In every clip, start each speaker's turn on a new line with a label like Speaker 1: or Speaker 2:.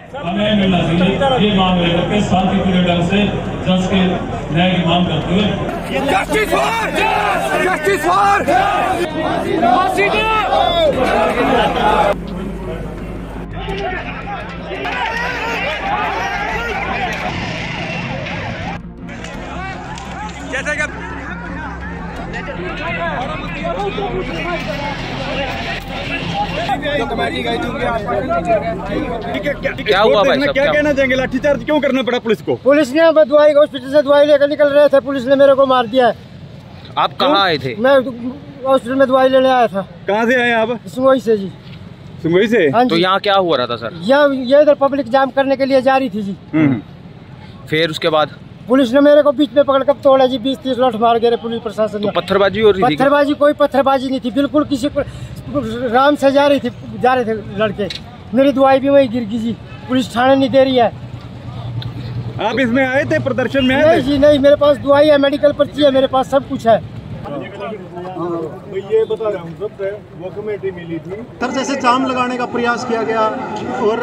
Speaker 1: हमें मिलना चाहिए। ये मांग लेकर शांतिपूर्ण ढंग से जज के न्याय की मांग करते हुए
Speaker 2: जस्टिस फॉर जैसे
Speaker 3: क्या हुआ भाई साहब?
Speaker 4: क्या कहना चाहेंगे? लाठीचार्ज क्यों करना पड़ा पुलिस को?
Speaker 5: पुलिस ने दवाई हॉस्पिटल से दवाई लेकर निकल रहे थे, पुलिस ने मेरे को मार दिया।
Speaker 3: आप कहाँ आए थे?
Speaker 5: मैं हॉस्पिटल में दवाई लेने आया था।
Speaker 4: कहाँ से आए आप?
Speaker 5: सुंगोई से जी।
Speaker 4: सुंगोई से?
Speaker 5: हाँ
Speaker 3: तो
Speaker 5: जी।
Speaker 3: यहाँ क्या हुआ रहा था सर?
Speaker 5: ये इधर पब्लिक जाम करने के लिए जा रही थी जी।
Speaker 3: फिर उसके बाद
Speaker 5: पुलिस ने मेरे को बीच में पकड़ कर तोड़ा जी, 20-30 लौट मार गए पुलिस प्रशासन ने।
Speaker 3: पत्थरबाजी हो रही थी?
Speaker 5: पत्थरबाजी कोई पत्थरबाजी नहीं थी, बिल्कुल किसी को राम से जा रहे थे लड़के। मेरी दवाई भी वही गिर गई जी, पुलिस थाने नहीं दे रही है।
Speaker 4: आप इसमें आए थे, प्रदर्शन में आए थे?
Speaker 5: नहीं जी नहीं, मेरे पास दवाई है, मेडिकल पर्ची है, मेरे पास सब कुछ है।
Speaker 4: ये बता रहा हूँ वो कमेटी मिली थी
Speaker 6: सर, जैसे जाम लगाने का प्रयास किया गया और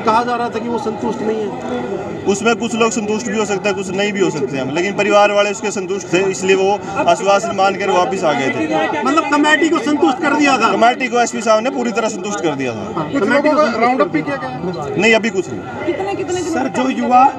Speaker 6: कहा जा रहा था कि वो संतुष्ट नहीं है।
Speaker 7: उसमें कुछ लोग संतुष्ट भी हो सकते हैं, कुछ नहीं भी हो सकते हैं, लेकिन परिवार वाले उसके संतुष्ट थे, इसलिए वो आश्वासन मानकर वापस आ गए थे।
Speaker 6: मतलब कमेटी को संतुष्ट कर दिया था?
Speaker 7: कमेटी को एसपी साहब ने पूरी तरह संतुष्ट कर दिया था।
Speaker 6: कमेटी को राउंड अप भी किया गया?
Speaker 7: नहीं, अभी कुछ नहीं।
Speaker 6: कितने सर,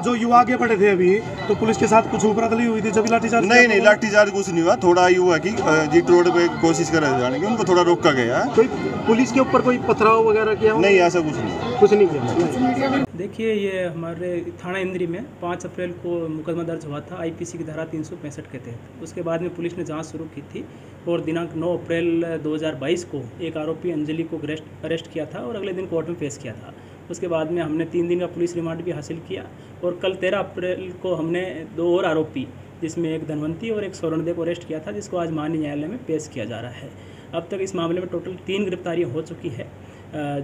Speaker 6: जो युवा आगे बढ़े थे अभी, तो पुलिस के साथ कुछ उपराधली हुई थी जब लाठीचार्ज?
Speaker 7: नहीं, लाठीचार्ज कुछ नहीं हुआ। थोड़ा ये हुआ कि जीट रोड पे कोशिश कर रहे जाने की, उनको थोड़ा रोका गया।
Speaker 6: कोई पुलिस के ऊपर कोई पथराव वगैरह किया?
Speaker 7: नहीं, ऐसा कुछ नहीं,
Speaker 6: कुछ नहीं किया।
Speaker 8: देखिए, ये हमारे थाना इंद्री में 5 अप्रैल को मुकदमा दर्ज हुआ था आईपीसी की धारा 365 के तहत। उसके बाद में पुलिस ने जांच शुरू की थी और दिनांक 9 अप्रैल 2022 को एक आरोपी अंजलि को अरेस्ट किया था और अगले दिन कोर्ट में पेश किया था। उसके बाद में हमने 3 दिन का पुलिस रिमांड भी हासिल किया और कल 13 अप्रैल को हमने 2 और आरोपी, जिसमें एक धनवंती और एक स्वर्णदेव को अरेस्ट किया था, जिसको आज माननीय न्यायालय में पेश किया जा रहा है। अब तक इस मामले में टोटल 3 गिरफ्तारियाँ हो चुकी है।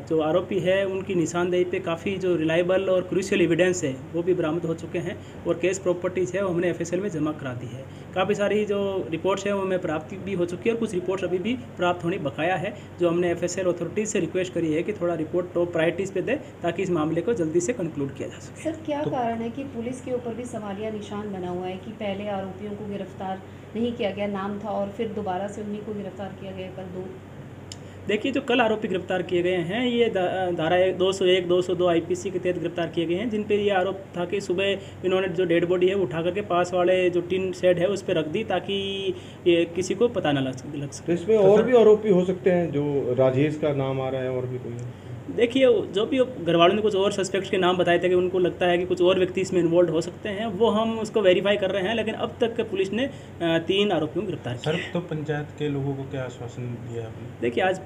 Speaker 8: जो आरोपी है उनकी निशानदेही पे काफ़ी जो रिलायबल और क्रूशियल एविडेंस है वो भी बरामद हो चुके हैं और केस प्रॉपर्टीज़ है वो हमने एफएसएल में जमा करा दी है। काफ़ी सारी जो रिपोर्ट्स हैं वो हमें प्राप्त भी हो चुकी है और कुछ रिपोर्ट्स अभी भी प्राप्त होनी बकाया है, जो हमने एफएसएल अथॉरिटीज़ से रिक्वेस्ट करी है कि थोड़ा रिपोर्ट टॉप प्रायोरिटीज़ पे दे ताकि इस मामले को जल्दी से कंक्लूड किया जा सके।
Speaker 9: सर, क्या कारण है कि पुलिस के ऊपर भी सवालिया निशान बना हुआ है कि पहले आरोपियों को गिरफ्तार नहीं किया गया, नाम था, और फिर दोबारा से उन्हीं को गिरफ्तार किया गया कल 2?
Speaker 8: देखिए, जो कल आरोपी गिरफ्तार किए गए हैं ये धारा 201, 202 आईपीसी के तहत गिरफ्तार किए गए हैं, जिन पे ये आरोप था कि सुबह इन्होंने जो डेड बॉडी है वो उठा करके पास वाले जो टिन शेड है उस पर रख दी ताकि ये किसी को पता न लग सके।
Speaker 10: तो इसमें और भी आरोपी हो सकते हैं, जो राजेश का नाम आ रहा है, और भी कोई?
Speaker 8: देखिए, जो भी घर वालों ने कुछ और सस्पेक्ट्स के नाम बताए थे कि उनको लगता है कि कुछ और व्यक्ति इसमें इन्वॉल्व हो सकते हैं, वो हम उसको वेरीफाई कर रहे हैं, लेकिन अब तक पुलिस ने 3 आरोपियों को गिरफ्तार किया।
Speaker 10: सर, तो पंचायत के लोगों को क्या आश्वासन दिया आपने?
Speaker 8: देखिए, आज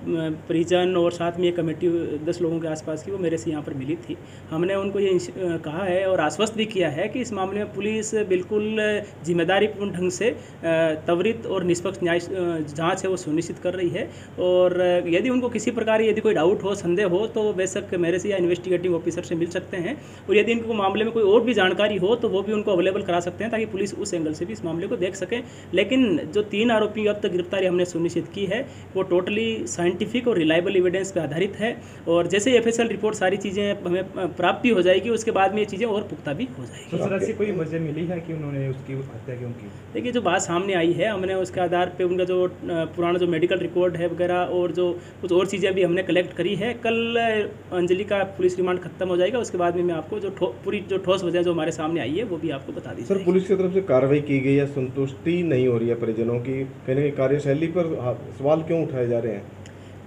Speaker 8: परिजन और साथ में एक कमेटी 10 लोगों के आसपास की वो मेरे से यहाँ पर मिली थी। हमने उनको ये कहा है और आश्वस्त भी किया है कि इस मामले में पुलिस बिल्कुल जिम्मेदारीपूर्ण ढंग से त्वरित और निष्पक्ष न्याय जाँच है वो सुनिश्चित कर रही है, और यदि उनको किसी प्रकार यदि कोई डाउट हो, संदेह हो, तो बेशक मेरे से या इन्वेस्टिगेटिव ऑफिसर से मिल सकते हैं, और यदि इनको मामले में कोई और भी जानकारी हो तो वो भी उनको अवेलेबल करा सकते हैं ताकि पुलिस उस एंगल से भी इस मामले को देख सके। लेकिन जो 3 आरोपी अब तक गिरफ्तारी हमने सुनिश्चित की है वो टोटली साइंटिफिक और रिलायबल एविडेंस पर आधारित है, और जैसे एफएसएल रिपोर्ट सारी चीज़ें हमें प्राप्त भी हो जाएगी उसके बाद में ये चीज़ें और पुख्ता भी हो जाएगी।
Speaker 10: सर, ऐसी कोई वजह मिली है कि उन्होंने उसकी हत्या क्यों की?
Speaker 8: देखिए, जो बात सामने आई है हमने उसके आधार पे उनका जो पुराना जो मेडिकल रिकॉर्ड है वगैरह और जो कुछ और चीज़ें भी हमने कलेक्ट करी है। कल अंजलि का पुलिस रिमांड खत्म हो जाएगा, उसके बाद में मैं आपको जो पूरी जो ठोस वजह जो हमारे सामने आई है वो भी आपको बता दी।
Speaker 10: सर, पुलिस की तरफ से कार्रवाई की गई है, संतुष्टि नहीं हो रही है परिजनों की, कहने की कार्यशैली पर सवाल क्यों उठाए जा रहे हैं?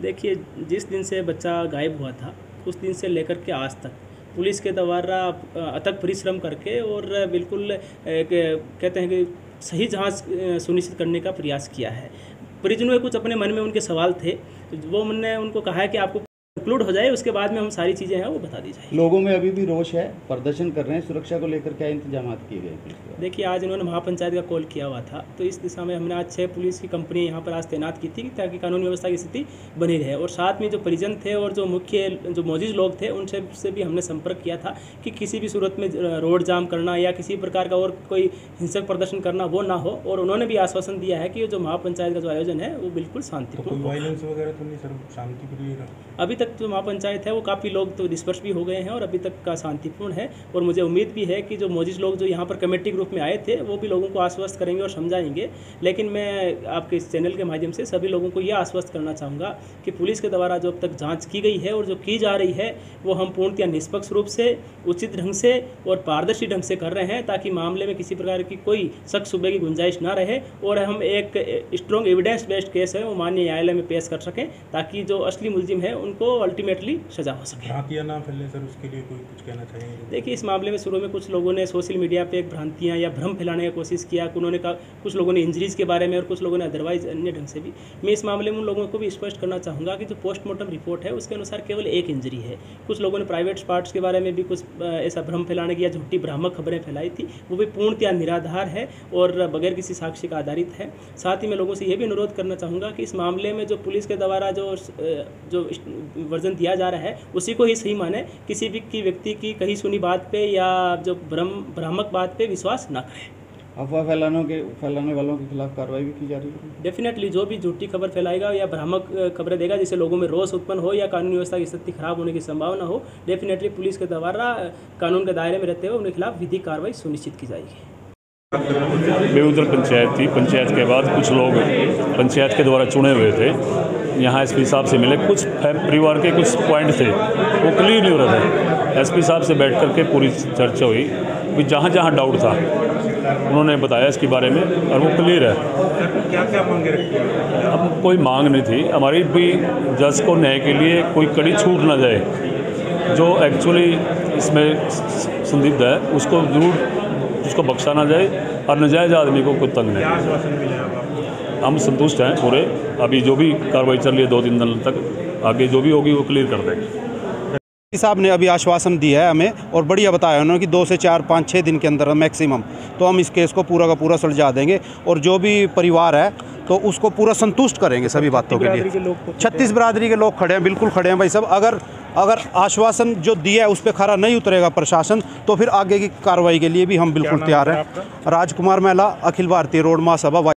Speaker 8: देखिए, जिस दिन से बच्चा गायब हुआ था उस दिन से लेकर के आज तक पुलिस के द्वारा अथक परिश्रम करके और बिल्कुल कहते हैं कि सही जांच सुनिश्चित करने का प्रयास किया है। परिजनों के कुछ अपने मन में उनके सवाल थे, वो मैंने उनको कहा है कि आपको कंक्लूड हो जाए उसके बाद में हम सारी चीज़ें हैं वो बता दी जाएगी।
Speaker 11: लोगों में अभी भी रोष है, प्रदर्शन कर रहे हैं, सुरक्षा को लेकर क्या इंतजाम किए गए?
Speaker 8: देखिए, आज इन्होंने महापंचायत का कॉल किया हुआ था, तो इस दिशा में हमने आज 6 पुलिस की कंपनी यहाँ पर आज तैनात की थी ताकि कानून व्यवस्था की स्थिति बनी रहे, और साथ में जो परिजन थे और जो मुख्य जो मौजूद लोग थे उनसे भी हमने संपर्क किया था कि किसी भी सूरत में रोड जाम करना या किसी प्रकार का और कोई हिंसक प्रदर्शन करना वो ना हो, और उन्होंने भी आश्वासन दिया है कि जो महापंचायत का जो आयोजन है वो बिल्कुल शांतिपूर्ण।
Speaker 10: वायलेंस वगैरह तो नहीं सर, शांतिप्रिय?
Speaker 8: अभी तक जो महापंचायत है वो काफ़ी लोग तो डिस्पर्स भी हो गए हैं और अभी तक का शांतिपूर्ण है। और मुझे उम्मीद भी है कि जो मोजिज लोग जो यहाँ पर कमेटी ग्रुप में आए थे वो भी लोगों को आश्वस्त करेंगे और समझाएंगे। लेकिन मैं आपके इस चैनल के माध्यम से सभी लोगों को यह आश्वस्त करना चाहूँगा कि पुलिस के द्वारा जो अब तक जाँच की गई है और जो की जा रही है वो हम पूर्णतः निष्पक्ष रूप से, उचित ढंग से और पारदर्शी ढंग से कर रहे हैं, ताकि मामले में किसी प्रकार की कोई शक शुबे की गुंजाइश ना रहे और हम एक स्ट्रॉन्ग एविडेंस बेस्ड केस है वो माननीय न्यायालय में पेश कर सकें, ताकि जो असली मुलजिम है उनको अल्टीमेटली सजा हो सके।
Speaker 6: भ्रांतियां ना फैले सर, उसके लिए कोई कुछ कहना चाहिए?
Speaker 8: देखिए, इस मामले में शुरू में कुछ लोगों ने सोशल मीडिया पे एक भ्रांतियां या भ्रम फैलाने की कोशिश किया। उन्होंने कहा, कुछ लोगों ने इंजरीज के बारे में और कुछ लोगों ने अदरवाइज अन्य ढंग से भी। मैं इस मामले में उन लोगों को भी स्पष्ट करना चाहूँगा कि जो पोस्टमार्टम रिपोर्ट है उसके अनुसार केवल एक इंजरी है। कुछ लोगों ने प्राइवेट पार्ट्स के बारे में भी कुछ ऐसा भ्रम फैलाने की या झूठी भ्रामक खबरें फैलाई थी, वो भी पूर्णतः निराधार है और बगैर किसी साक्ष्य का आधारित है। साथ ही मैं लोगों से ये भी अनुरोध करना चाहूँगा कि इस मामले में जो पुलिस के द्वारा जो वर्जन दिया जा रहा है उसी को ही सही माने, किसी भी व्यक्ति की कहीं सुनी बात पे या जो भ्रामक बात पे विश्वास ना करें।
Speaker 11: अफवाह फैलाने वालों के खिलाफ कार्रवाई भी की जा रही है।
Speaker 8: डेफिनेटली जो भी झूठी खबर फैलाएगा या भ्रामक खबरें देगा जिससे लोगों में रोष उत्पन्न हो या कानूनी व्यवस्था की स्थिति खराब होने की संभावना हो, डेफिनेटली पुलिस के द्वारा कानून के दायरे में रहते हुए उनके खिलाफ विधिक कार्रवाई सुनिश्चित की जाएगी।
Speaker 1: बेउदर पंचायत थी। पंचायत के बाद कुछ लोग पंचायत के द्वारा चुने हुए थे, यहाँ एसपी साहब से मिले। कुछ परिवार के कुछ पॉइंट थे वो क्लियर नहीं हो रहे थे। एसपी साहब से बैठ करके पूरी चर्चा हुई, भी जहाँ जहाँ डाउट था उन्होंने बताया इसके बारे में और वो क्लियर है।
Speaker 6: क्या क्या मांगे रखी है?
Speaker 1: अब कोई मांग नहीं थी हमारी भी, जज को न्याय के लिए कोई कड़ी छूट ना जाए। जो एक्चुअली इसमें संदिग्ध है उसको जरूर उसको बख्शा ना जाए और नजायज़ आदमी को कोई तंग नहीं। हम संतुष्ट हैं पूरे। अभी जो भी कार्रवाई चल रही है 2-3 दिन तक, आगे जो भी होगी वो क्लियर कर देंगे।
Speaker 12: साहब ने अभी आश्वासन दिया है हमें और बढ़िया बताया उन्होंने कि 2 से 4, 5, 6 दिन के अंदर मैक्सिमम तो हम इस केस को पूरा का पूरा सुलझा देंगे और जो भी परिवार है तो उसको पूरा संतुष्ट करेंगे सभी बातों के लिए। 36 बिरादरी के लोग खड़े हैं, बिल्कुल खड़े हैं भाई सब। अगर आश्वासन जो दिया है उस पर खरा नहीं उतरेगा प्रशासन तो फिर आगे की कार्रवाई के लिए भी हम बिल्कुल तैयार हैं। राजकुमार महिला, अखिल भारतीय रोड महासभा।